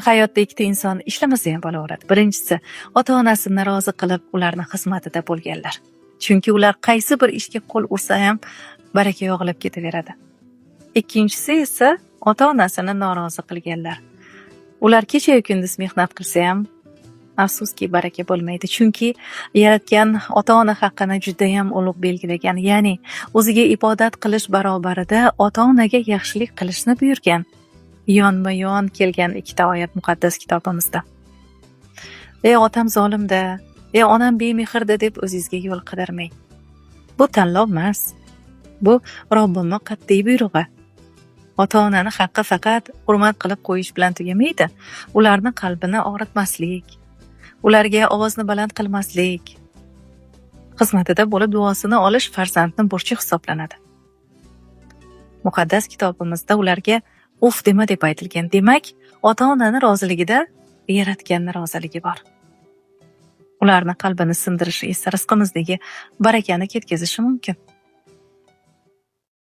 hayotda ikkita inson ishlamasa ham bo'laveradi. Birinchisi, ota-onasini rozi qilib, ularning xizmatida bo'lganlar. Chunki ular qaysi bir ishga qo'l ursa ham baraka yog'ilib ketaveradi. Ikkinchisi esa ota-onasini norozi qilganlar. Ular kecha-yu kunduz mehnat qilsa ham afsuski baraka bo'lmaydi. Chunki yaratgan ota-ona haqqini juda ham ulug' belgilagan. Ya'ni o'ziga ibodat qilish barobarida ota-onaga yaxshilik qilishni buyurgan. Yonma-yon kelgan ikkita oyat muqaddas kitobimizda. Ey otam zolimda, ey onam bemehrda deb o'zingizga yo'l qidirmang. Bu tanlov emas. Bu Robbimning qat'iy buyrug'i. Ota-onani haqqi faqat hurmat qilib qo'yish bilan tugamaydi. Ularning qalbini og'ritmaslik, ularga ovozni baland qilmaslik, xizmatida bo'lib duosini olish farzandning burchi hisoblanadi. Muqaddas kitobimizda ularga uf dema deb aytilgan. Demak, ota-onani roziligida yaratganning roziligi bor. Ularning qalbini sindirishi esa rizqimizdagi barakani ketkazishi mumkin.